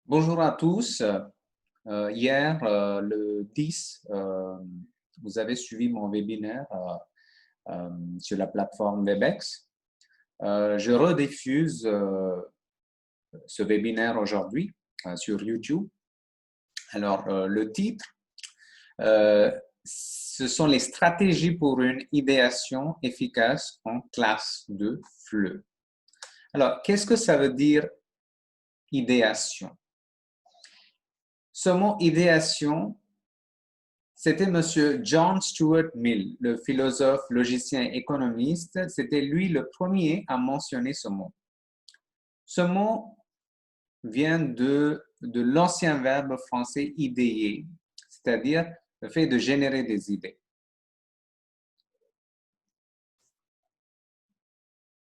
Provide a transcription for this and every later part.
Bonjour à tous. Hier, le 10, vous avez suivi mon webinaire sur la plateforme Webex. Je rediffuse ce webinaire aujourd'hui sur YouTube. Alors, le titre, ce sont les stratégies pour une idéation efficace en classe de FLE. Alors, qu'est-ce que ça veut dire idéation? Ce mot idéation, c'était M. John Stuart Mill, le philosophe, logicien et économiste. C'était lui le premier à mentionner ce mot. Ce mot vient de l'ancien verbe français idéer, c'est-à-dire le fait de générer des idées.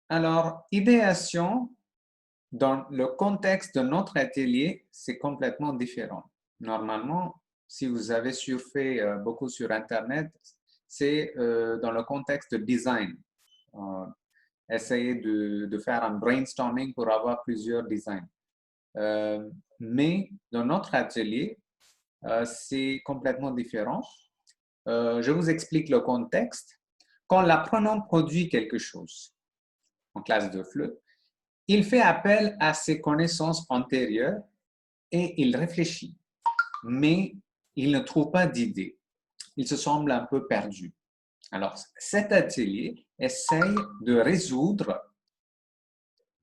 Alors, idéation, dans le contexte de notre atelier, c'est complètement différent. Normalement, si vous avez surfé beaucoup sur Internet, c'est dans le contexte de design. Essayer de faire un brainstorming pour avoir plusieurs designs. Mais dans notre atelier, c'est complètement différent. Je vous explique le contexte. Quand l'apprenant produit quelque chose en classe de FLE, il fait appel à ses connaissances antérieures et il réfléchit, mais il ne trouve pas d'idée. Il se semble un peu perdu. Alors, cet atelier essaye de résoudre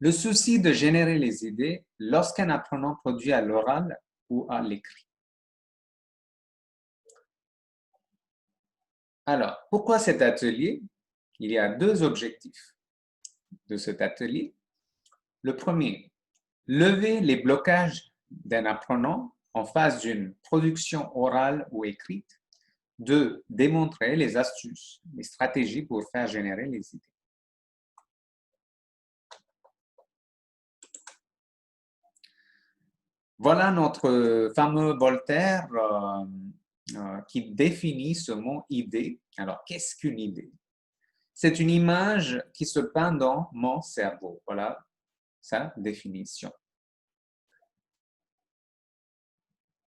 le souci de générer les idées lorsqu'un apprenant produit à l'oral ou à l'écrit. Alors, pourquoi cet atelier? Il y a deux objectifs de cet atelier. Le premier, lever les blocages d'un apprenant en phase d'une production orale ou écrite. Deux, démontrer les astuces, les stratégies pour faire générer les idées. Voilà notre fameux Voltaire qui définit ce mot idée. Alors, qu'est-ce qu'une idée? C'est une image qui se peint dans mon cerveau. Voilà sa définition.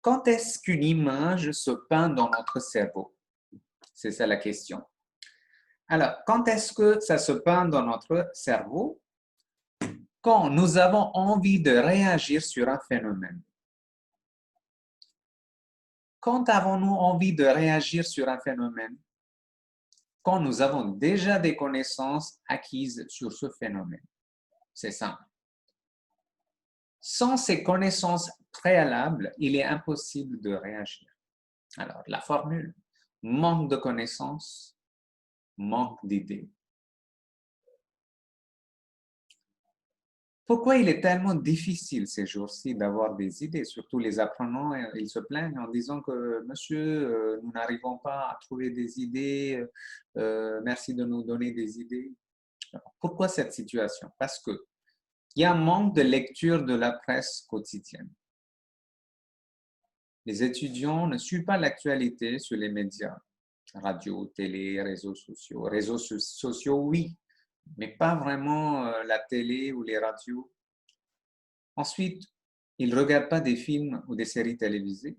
Quand est-ce qu'une image se peint dans notre cerveau? C'est ça la question. Alors, quand est-ce que ça se peint dans notre cerveau? Quand nous avons envie de réagir sur un phénomène. Quand avons-nous envie de réagir sur un phénomène? Quand nous avons déjà des connaissances acquises sur ce phénomène. C'est simple. Sans ces connaissances préalables, il est impossible de réagir. Alors, la formule, manque de connaissances, manque d'idées. Pourquoi il est tellement difficile ces jours-ci d'avoir des idées? Surtout les apprenants, ils se plaignent en disant que monsieur, nous n'arrivons pas à trouver des idées, merci de nous donner des idées. Alors, pourquoi cette situation? Parce qu'il y a un manque de lecture de la presse quotidienne. Les étudiants ne suivent pas l'actualité sur les médias, radio, télé, réseaux sociaux. Réseaux sociaux, oui, mais pas vraiment la télé ou les radios. Ensuite, ils ne regardent pas des films ou des séries télévisées.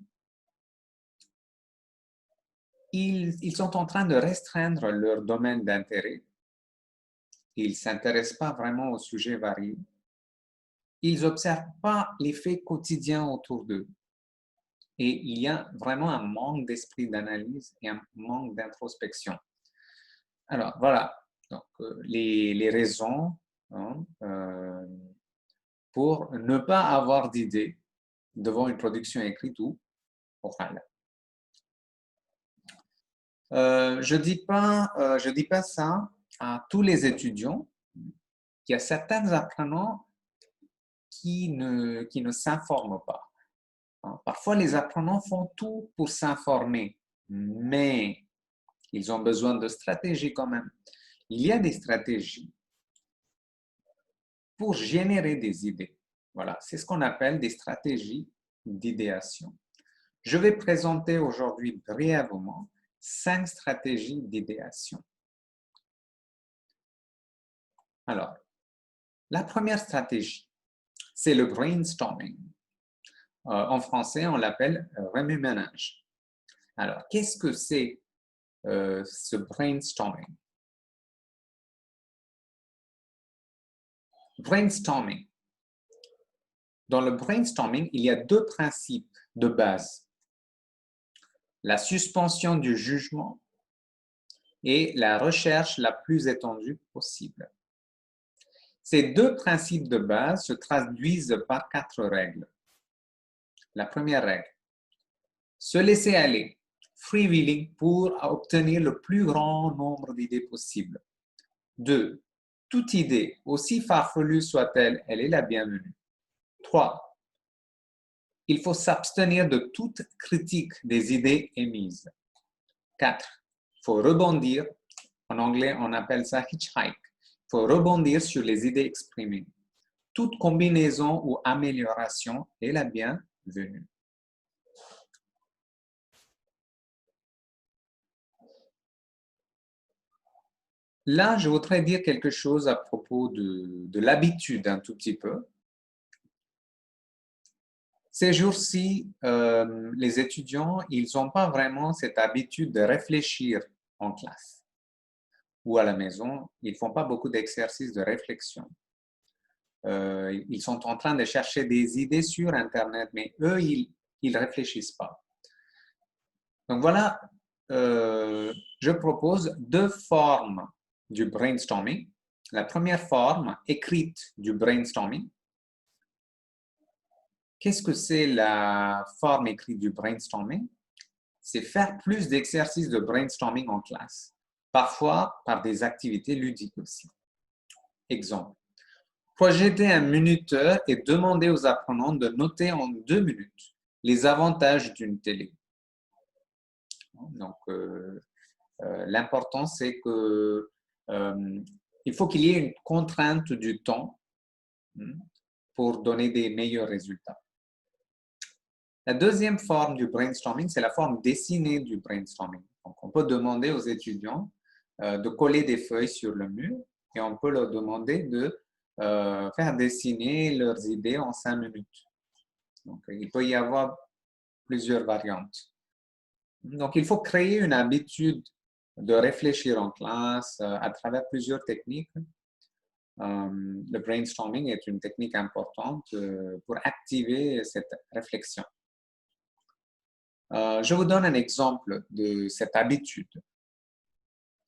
Ils sont en train de restreindre leur domaine d'intérêt. Ils ne s'intéressent pas vraiment aux sujets variés. Ils n'observent pas les faits quotidiens autour d'eux. Et il y a vraiment un manque d'esprit d'analyse et un manque d'introspection. Alors, voilà. Donc, les raisons pour ne pas avoir d'idées devant une production écrite ou orale. Je dis pas ça à tous les étudiants. Il y a certains apprenants qui ne s'informent pas. Parfois, les apprenants font tout pour s'informer, mais ils ont besoin de stratégies quand même. Il y a des stratégies pour générer des idées. Voilà, c'est ce qu'on appelle des stratégies d'idéation. Je vais présenter aujourd'hui brièvement 5 stratégies d'idéation. Alors, la première stratégie, c'est le brainstorming. En français, on l'appelle remue-ménage. Alors, qu'est-ce que c'est ce brainstorming? Brainstorming. Dans le brainstorming, il y a deux principes de base. La suspension du jugement et la recherche la plus étendue possible. Ces deux principes de base se traduisent par 4 règles. La première règle, se laisser aller, freewheeling pour obtenir le plus grand nombre d'idées possible. 2. Toute idée, aussi farfelue soit-elle, elle est la bienvenue. 3. Il faut s'abstenir de toute critique des idées émises. 4. Il faut rebondir. En anglais, on appelle ça hitchhike. Il faut rebondir sur les idées exprimées. Toute combinaison ou amélioration est la bienvenue. Là, je voudrais dire quelque chose à propos de l'habitude un tout petit peu. Ces jours-ci, les étudiants, ils n'ont pas vraiment cette habitude de réfléchir en classe ou à la maison. Ils ne font pas beaucoup d'exercices de réflexion. Ils sont en train de chercher des idées sur Internet, mais eux, ils ne réfléchissent pas. Donc voilà, je propose 2 formes du brainstorming. La première forme, écrite du brainstorming. Qu'est-ce que c'est la forme écrite du brainstorming? C'est faire plus d'exercices de brainstorming en classe, parfois par des activités ludiques aussi. Exemple, projeter un minuteur et demander aux apprenants de noter en 2 minutes les avantages d'une télé. Donc, l'important, c'est que il faut qu'il y ait une contrainte du temps pour donner des meilleurs résultats. La deuxième forme du brainstorming, c'est la forme dessinée du brainstorming. Donc, on peut demander aux étudiants de coller des feuilles sur le mur et on peut leur demander de faire dessiner leurs idées en 5 minutes. Donc, il peut y avoir plusieurs variantes. Donc, il faut créer une habitude de réfléchir en classe à travers plusieurs techniques. Le brainstorming est une technique importante pour activer cette réflexion. Je vous donne un exemple de cette habitude.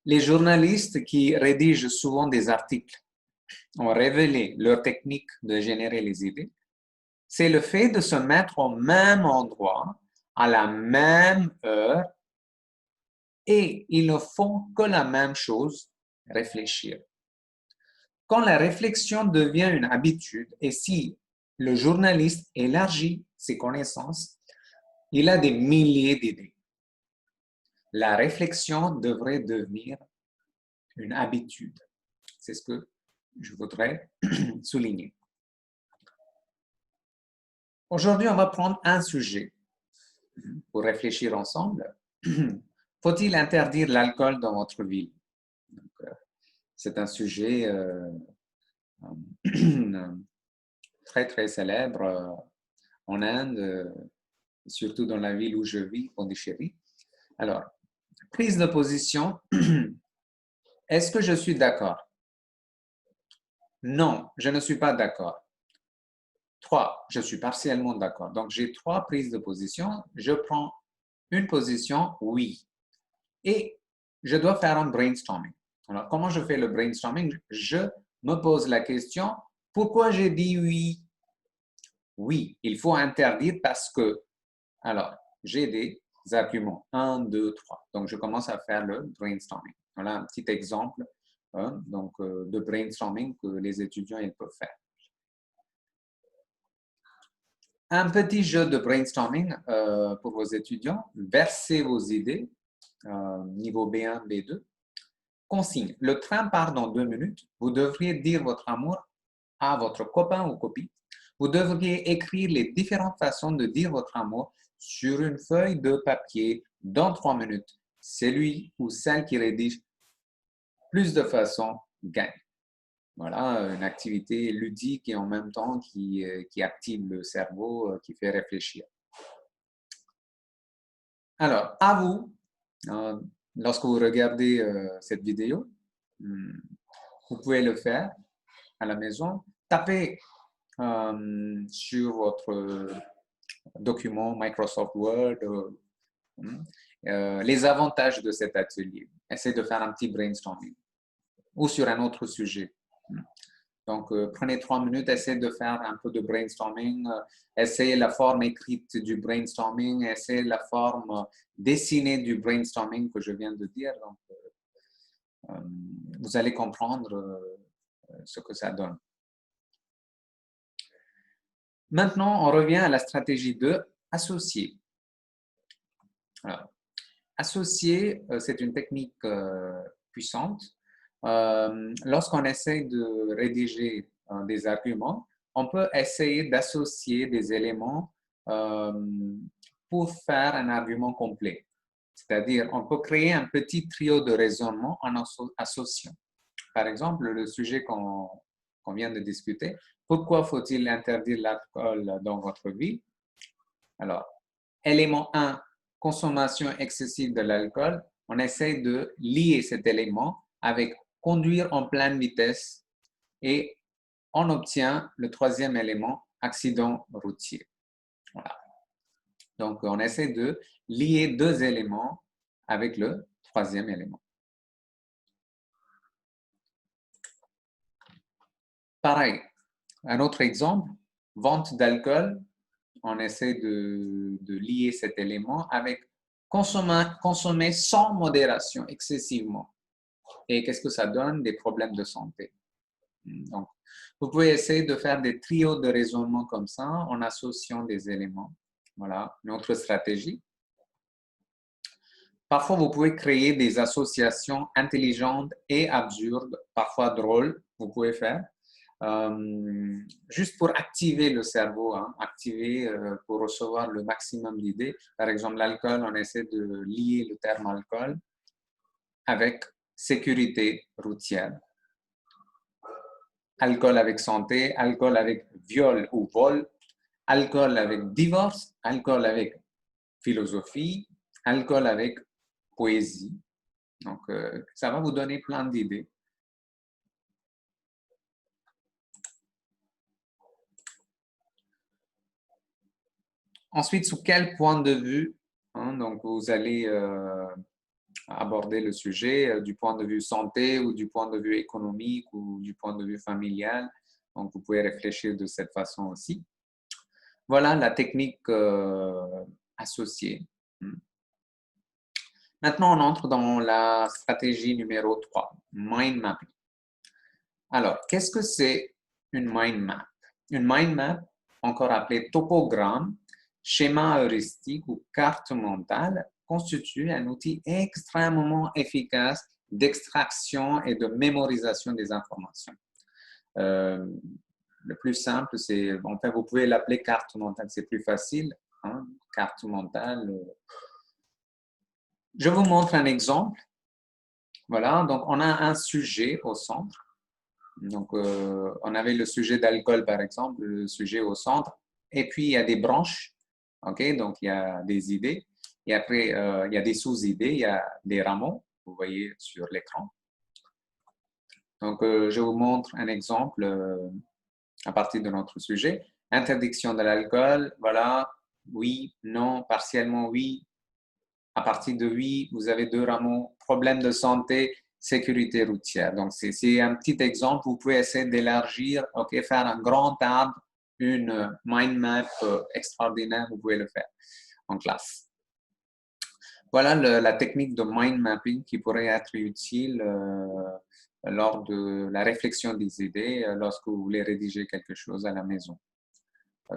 Les journalistes qui rédigent souvent des articles ont révélé leur technique de générer les idées. C'est le fait de se mettre au même endroit, à la même heure, et ils ne font que la même chose, réfléchir. Quand la réflexion devient une habitude et si le journaliste élargit ses connaissances, il a des milliers d'idées. La réflexion devrait devenir une habitude. C'est ce que je voudrais souligner. Aujourd'hui, on va prendre un sujet pour réfléchir ensemble. Faut-il interdire l'alcool dans votre ville? C'est un sujet très, très célèbre en Inde, surtout dans la ville où je vis, Pondichéry. Alors, prise de position. Est-ce que je suis d'accord? Non, je ne suis pas d'accord. 3, je suis partiellement d'accord. Donc, j'ai 3 prises de position. Je prends une position, oui. Et je dois faire un brainstorming. Alors, comment je fais le brainstorming? Je me pose la question, pourquoi j'ai dit oui? Oui, il faut interdire parce que, alors, j'ai des arguments. 1, 2, 3. Donc, je commence à faire le brainstorming. Voilà un petit exemple de brainstorming que les étudiants ils peuvent faire. Un petit jeu de brainstorming pour vos étudiants. Versez vos idées, niveau B1, B2. Consigne. Le train part dans 2 minutes. Vous devriez dire votre amour à votre copain ou copine. Vous devriez écrire les différentes façons de dire votre amour sur une feuille de papier dans 3 minutes. Celui ou celle qui rédige plus de façons gagne. Voilà, une activité ludique et en même temps qui active le cerveau, qui fait réfléchir. Alors, à vous, lorsque vous regardez cette vidéo, vous pouvez le faire à la maison. Tapez sur votre document Microsoft Word les avantages de cet atelier. Essayez de faire un petit brainstorming ou sur un autre sujet. Donc, prenez 3 minutes, essayez de faire un peu de brainstorming, essayez la forme écrite du brainstorming, essayez la forme dessinée du brainstorming que je viens de dire. Donc, vous allez comprendre ce que ça donne. Maintenant, on revient à la stratégie de associer. Alors, associer, c'est une technique puissante. Lorsqu'on essaie de rédiger des arguments, on peut essayer d'associer des éléments pour faire un argument complet. C'est-à-dire, on peut créer un petit trio de raisonnement en associant. Par exemple, le sujet qu'on vient de discuter, pourquoi faut-il interdire l'alcool dans votre vie? Alors, élément 1, consommation excessive de l'alcool. On essaie de lier cet élément avec conduire en pleine vitesse et on obtient le troisième élément, accident routier. Voilà. Donc, on essaie de lier deux éléments avec le troisième élément. Pareil, un autre exemple, vente d'alcool, on essaie de lier cet élément avec consommer sans modération, excessivement. Et qu'est-ce que ça donne? Des problèmes de santé. Donc, vous pouvez essayer de faire des trios de raisonnement comme ça en associant des éléments. Voilà, une autre stratégie. Parfois, vous pouvez créer des associations intelligentes et absurdes, parfois drôles, vous pouvez faire. Juste pour activer le cerveau, activer pour recevoir le maximum d'idées. Par exemple, l'alcool, on essaie de lier le terme alcool avec sécurité routière. Alcool avec santé, alcool avec viol ou vol, alcool avec divorce, alcool avec philosophie, alcool avec poésie. Donc, ça va vous donner plein d'idées. Ensuite, sous quel point de vue, donc vous allez aborder le sujet du point de vue santé ou du point de vue économique ou du point de vue familial. Donc, vous pouvez réfléchir de cette façon aussi. Voilà la technique associée. Maintenant, on entre dans la stratégie numéro 3, mind mapping. Alors, qu'est-ce que c'est une mind map? Une mind map, encore appelée topogramme, schéma heuristique ou carte mentale, constitue un outil extrêmement efficace d'extraction et de mémorisation des informations. Le plus simple, c'est, enfin, vous pouvez l'appeler carte mentale, c'est plus facile. Carte mentale. Je vous montre un exemple. Voilà, donc on a un sujet au centre. Donc, on avait le sujet d'alcool, par exemple, le sujet au centre. Et puis, il y a des branches. OK, donc il y a des idées. Et après, il y a des sous-idées, il y a des rameaux, vous voyez sur l'écran. Donc, je vous montre un exemple à partir de notre sujet. Interdiction de l'alcool, voilà, oui, non, partiellement oui. À partir de oui, vous avez deux rameaux. Problème de santé, sécurité routière. Donc, c'est un petit exemple. Vous pouvez essayer d'élargir, OK, faire un grand arbre, une mind map extraordinaire, vous pouvez le faire en classe. Voilà la technique de mind mapping qui pourrait être utile lors de la réflexion des idées, lorsque vous voulez rédiger quelque chose à la maison.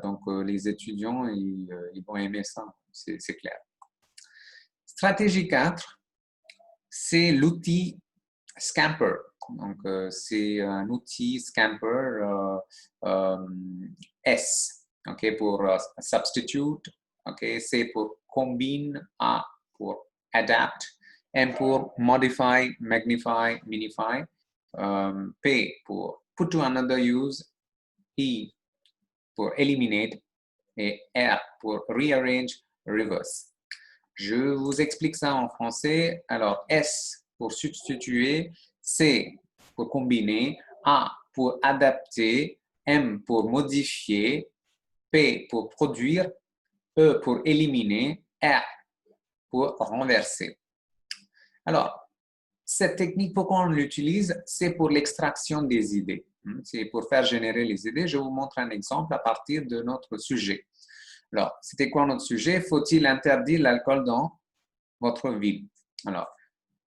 Donc, les étudiants, ils vont aimer ça, c'est clair. Stratégie 4, c'est l'outil Scamper. Donc, c'est un outil Scamper S, OK, pour substitute, OK, C pour combine, A pour adapt, M pour modify, magnify, minify, P pour put to another use, E pour eliminate et R pour rearrange, reverse. Je vous explique ça en français. Alors, S pour substituer, C pour combiner, A pour adapter, M pour modifier, P pour produire, E pour éliminer, R pour renverser. Alors, cette technique, pourquoi on l'utilise? C'est pour l'extraction des idées. C'est pour faire générer les idées. Je vous montre un exemple à partir de notre sujet. Alors, c'était quoi notre sujet? Faut-il interdire l'alcool dans votre ville? Alors,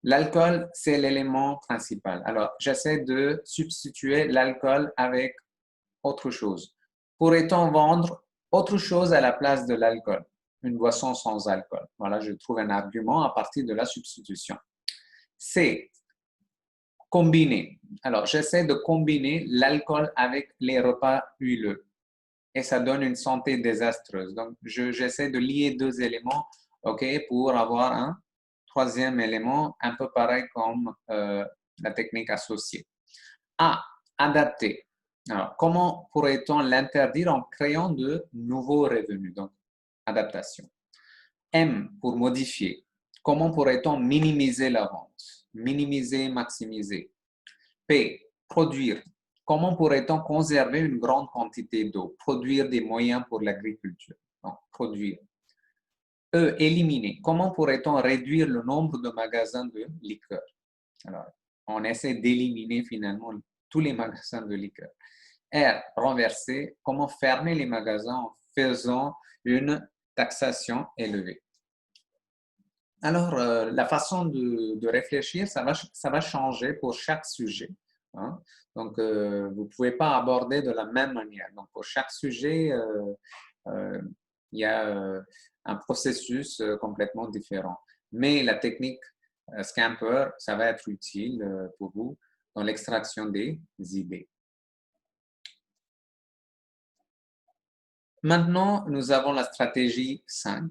l'alcool, c'est l'élément principal. Alors, j'essaie de substituer l'alcool avec autre chose. Pourrait-on vendre autre chose à la place de l'alcool? Une boisson sans alcool. Voilà, je trouve un argument à partir de la substitution. C. Combiner. Alors, j'essaie de combiner l'alcool avec les repas huileux. Et ça donne une santé désastreuse. Donc, j'essaie de lier deux éléments, OK, pour avoir un troisième élément un peu pareil comme la technique associée. A. Adapter. Alors, comment pourrait-on l'interdire en créant de nouveaux revenus? Donc, adaptation. M. Pour modifier. Comment pourrait-on minimiser la vente? Minimiser, maximiser. P. Produire. Comment pourrait-on conserver une grande quantité d'eau? Produire des moyens pour l'agriculture. Donc, produire. E. Éliminer. Comment pourrait-on réduire le nombre de magasins de liqueurs? Alors, on essaie d'éliminer finalement tous les magasins de liqueurs. R. Renverser. Comment fermer les magasins en faisant une taxation élevée? Alors, la façon de réfléchir, ça va changer pour chaque sujet. Hein? Donc, vous ne pouvez pas aborder de la même manière. Donc, pour chaque sujet, il y a un processus complètement différent. Mais la technique Scamper, ça va être utile pour vous dans l'extraction des idées. Maintenant, nous avons la stratégie 5.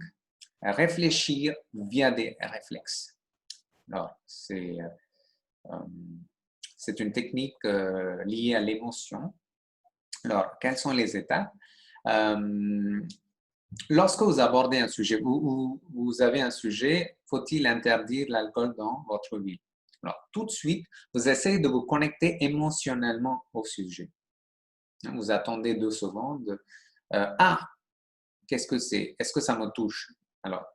Réfléchir via des réflexes. Alors, c'est une technique liée à l'émotion. Alors, quelles sont les étapes? Lorsque vous abordez un sujet, vous avez un sujet, faut-il interdire l'alcool dans votre vie? Alors, tout de suite, vous essayez de vous connecter émotionnellement au sujet. Vous attendez 2 secondes. Qu'est-ce que c'est? Est-ce que ça me touche? Alors,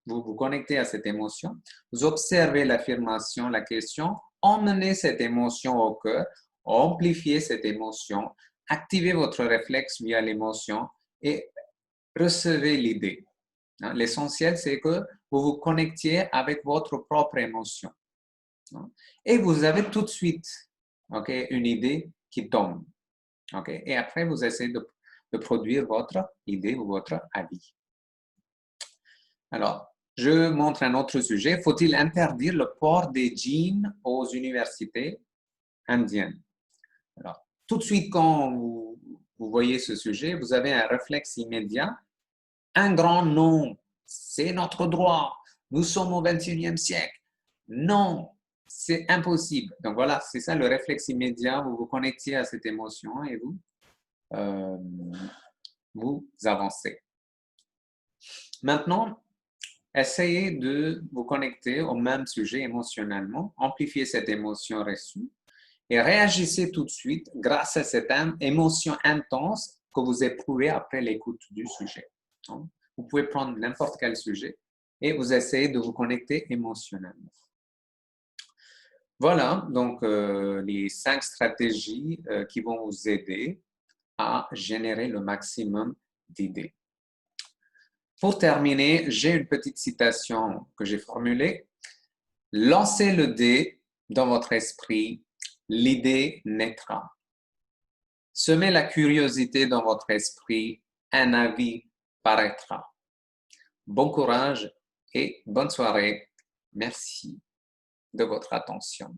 vous vous connectez à cette émotion, vous observez l'affirmation, la question, emmenez cette émotion au cœur, amplifiez cette émotion, activez votre réflexe via l'émotion et recevez l'idée. L'essentiel, c'est que vous vous connectiez avec votre propre émotion. Et vous avez tout de suite une idée qui tombe. Et après, vous essayez de produire votre idée ou votre avis. Alors, je montre un autre sujet. Faut-il interdire le port des jeans aux universités indiennes? Alors, tout de suite, quand vous voyez ce sujet, vous avez un réflexe immédiat. Un grand non. C'est notre droit. Nous sommes au 21e siècle. Non, c'est impossible. Donc voilà, c'est ça le réflexe immédiat. Vous vous connectez à cette émotion et vous avancez. Maintenant, essayez de vous connecter au même sujet émotionnellement, amplifiez cette émotion reçue et réagissez tout de suite grâce à cette émotion intense que vous éprouvez après l'écoute du sujet. Vous pouvez prendre n'importe quel sujet et vous essayez de vous connecter émotionnellement. Voilà donc les 5 stratégies qui vont vous aider à générer le maximum d'idées. Pour terminer, j'ai une petite citation que j'ai formulée. Lancez le dé dans votre esprit, l'idée naîtra. Semez la curiosité dans votre esprit, un avis paraîtra. Bon courage et bonne soirée. Merci de votre attention.